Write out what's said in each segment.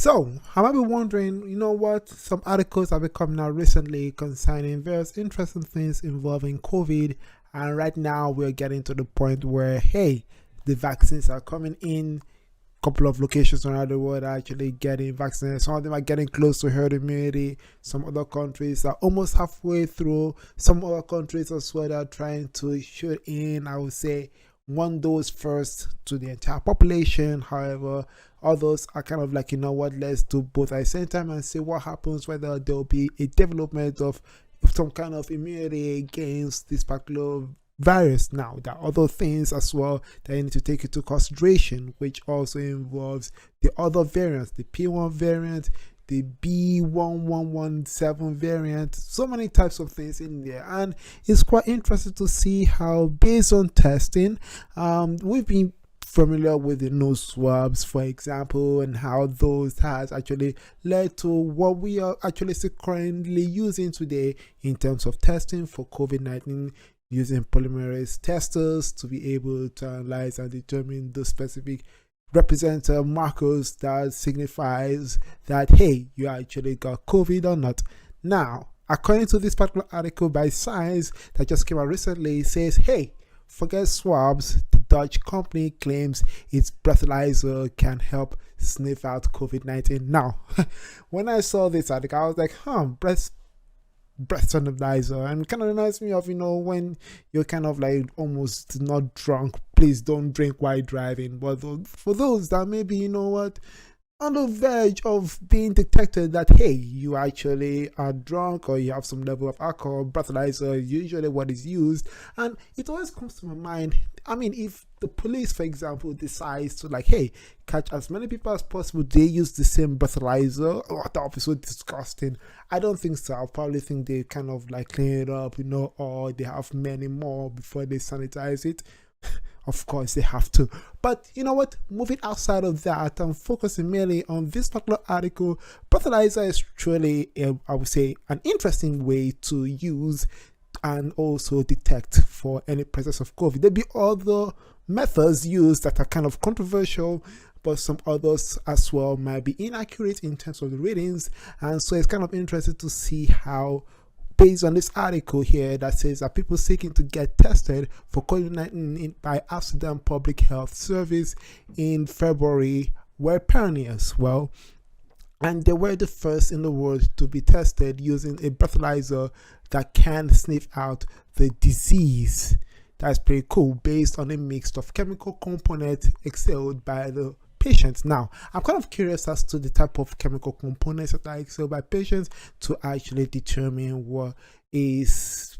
So, I might be wondering, what? Some articles have been coming out recently concerning various interesting things involving COVID. And right now, we're getting to the point where, hey, the vaccines are coming in. Couple of locations around the world are actually getting vaccinated. Some of them are getting close to herd immunity. Some other countries are almost halfway through. Some other countries as well are trying to shoot in, I would say, one dose first to the entire population. However, others are kind of like, let's do both at the same time and see what happens, whether there will be a development of some kind of immunity against this particular virus. Now, there are other things as well that you need to take into consideration, which also involves the other variants, the P1 variant, the B1117 variant, so many types of things in there. And it's quite interesting to see how, based on testing, we've been familiar with the nose swabs, for example, and how those has actually led to what we are actually currently using today in terms of testing for COVID-19, using polymerase testers to be able to analyze and determine the specific representative markers that signifies that, hey, you actually got COVID or not. Now, according to this particular article by Science that just came out recently, it says, hey, forget swabs. The Dutch company claims its breathalyzer can help sniff out COVID-19. Now, when I saw this article, I was like, breath analyzer, and kind of reminds me of when you're kind of like almost not drunk. Please don't drink while driving, but for those that maybe on the verge of being detected that, hey, you actually are drunk or you have some level of alcohol, breathalyzer is usually what is used. And it always comes to my mind, if the police, for example, decides to hey, catch as many people as possible, they use the same breathalyzer. Oh, that would be so disgusting. I don't think so. I probably think they kind of clean it up, or they have many more before they sanitize it. Of course they have to. But you know what, moving outside of that and focusing mainly on this particular article, breathalyzer is truly I would say an interesting way to use and also detect for any presence of COVID. There'll be other methods used that are kind of controversial, but some others as well might be inaccurate in terms of the readings. And so it's kind of interesting to see how, based on this article here that says that people seeking to get tested for COVID-19 by Amsterdam Public Health Service in February were pioneers. Well, and they were the first in the world to be tested using a breathalyzer that can sniff out the disease. That's pretty cool, based on a mix of chemical components exhaled by the patients. Now, I'm kind of curious as to the type of chemical components that are exhaled by patients to actually determine what is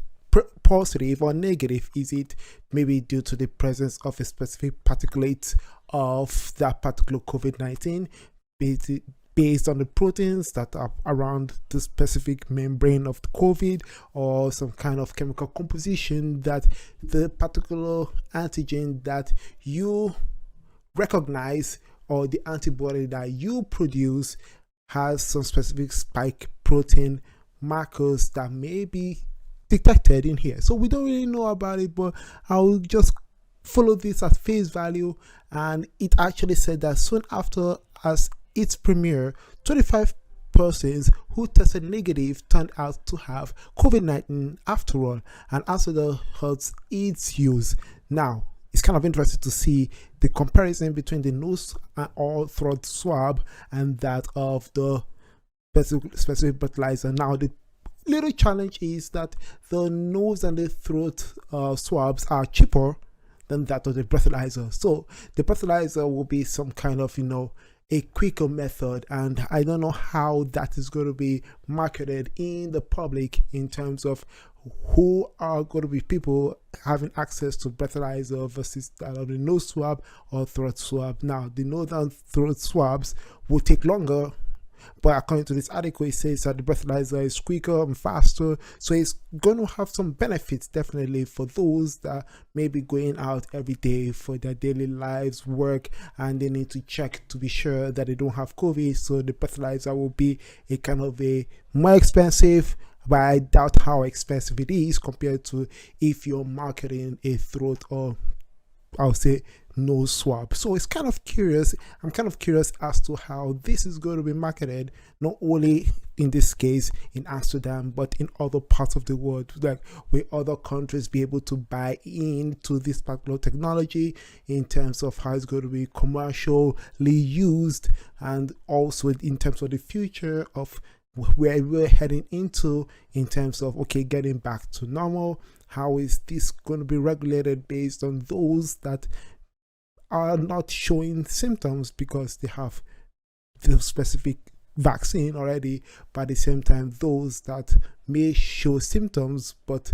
positive or negative. Is it maybe due to the presence of a specific particulate of that particular COVID-19? Based on the proteins that are around the specific membrane of the COVID, or some kind of chemical composition that the particular antigen that you recognize or the antibody that you produce has some specific spike protein markers that may be detected in here. So we don't really know about it, but I'll just follow this at face value. And it actually said that soon after as its premiere, 25 persons who tested negative turned out to have COVID-19 after all, and after the hurts its use. Now, it's kind of interesting to see the comparison between the nose or throat swab and that of the specific breathalyzer. Now, the little challenge is that the nose and the throat swabs are cheaper than that of the breathalyzer. So the breathalyzer will be some kind of, a quicker method, and I don't know how that is going to be marketed in the public in terms of who are going to be people having access to breathalyzer versus that of the nose swab or throat swab. Now, the nose and throat swabs will take longer, but according to this article, it says that the breathalyzer is quicker and faster, so it's going to have some benefits definitely for those that may be going out every day for their daily lives, work, and they need to check to be sure that they don't have COVID. So the breathalyzer will be a kind of a more expensive, but I doubt how expensive it is compared to if you're marketing a throat or I'll say nose swab. So it's kind of curious. I'm kind of curious as to how this is going to be marketed, not only in this case in Amsterdam, but in other parts of the world. Like, will other countries be able to buy into this particular technology in terms of how it's going to be commercially used, and also in terms of the future of where we're heading into in terms of, okay, getting back to normal. How is this going to be regulated based on those that are not showing symptoms because they have the specific vaccine already, but at the same time those that may show symptoms but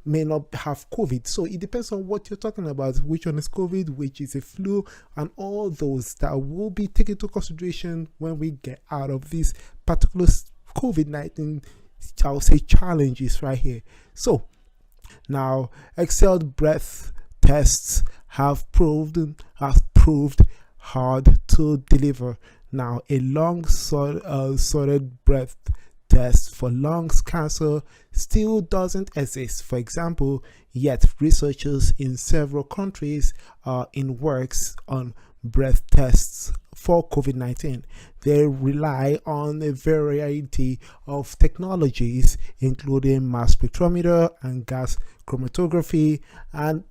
may not have COVID? So it depends on what you're talking about, which one is COVID, which is a flu, and all those that will be taken into consideration when we get out of this particular COVID-19, I'll say, challenges right here. So now, exhaled breath tests have proved hard to deliver. Now, a long sorted breath test for lungs cancer still doesn't exist, for example, yet researchers in several countries are in works on breath tests for COVID-19. They rely on a variety of technologies, including mass spectrometer and gas chromatography, and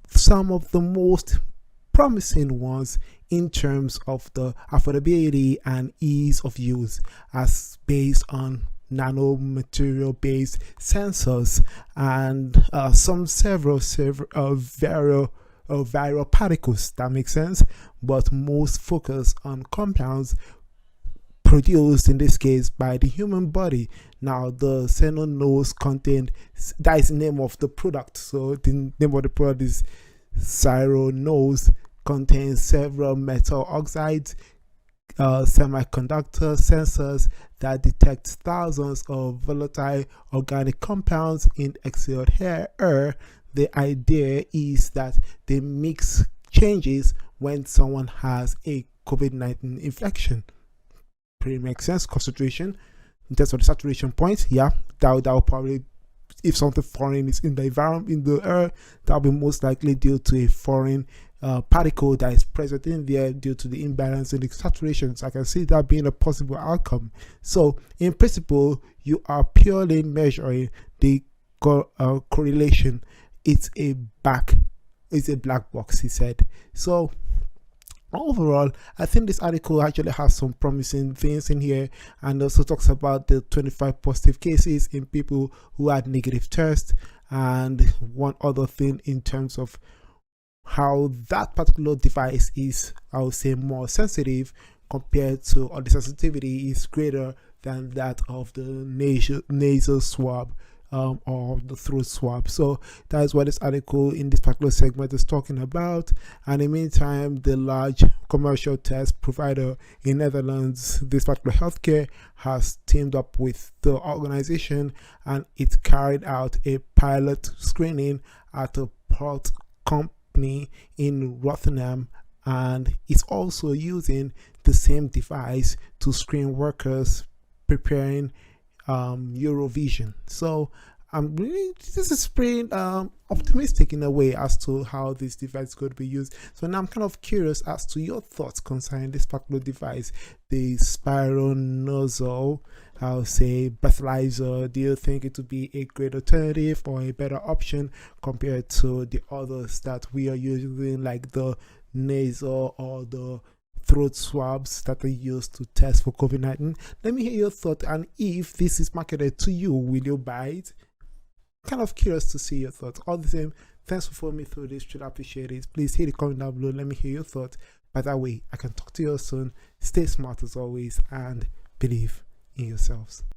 some of the most promising ones in terms of the affordability and ease of use, as based on nanomaterial based sensors and several viral particles. That makes sense, but most focus on compounds produced in this case by the human body. Now, the xenonose content, that is the name of the product. So the name of the product is xenonose, contains several metal oxides, semiconductor sensors that detect thousands of volatile organic compounds in exhaled air. The idea is that the mix changes when someone has a COVID-19 infection. Pretty makes sense. Concentration in terms of the saturation point, yeah, that will probably, if something foreign is in the environment, in the air, that will be most likely due to a foreign particle that is present in there due to the imbalance in the saturations. I can see that being a possible outcome. So in principle, you are purely measuring the correlation. It's a black box, he said. So overall, I think this article actually has some promising things in here, and also talks about the 25 positive cases in people who had negative tests, and one other thing in terms of how that particular device is, I would say, more sensitive compared to, or the sensitivity is greater than that of the nasal swab or the throat swab. So that is what this article in this particular segment is talking about. And in the meantime, the large commercial test provider in Netherlands, this particular healthcare, has teamed up with the organization, and it carried out a pilot screening at a port company in Rotterdam, and it's also using the same device to screen workers preparing Eurovision. So this is pretty optimistic in a way as to how this device could be used. So now I'm kind of curious as to your thoughts concerning this particular device, the spiral nasal, I'll say, breathalyzer. Do you think it would be a great alternative or a better option compared to the others that we are using, like the nasal or the throat swabs that are used to test for COVID-19? Let me hear your thought, and if this is marketed to you, will you buy it? Kind of curious to see your thoughts. All the same, thanks for following me through this. Should appreciate it. Please hit the comment down below. Let me hear your thoughts. By that way, I can talk to you soon. Stay smart as always, and believe in yourselves.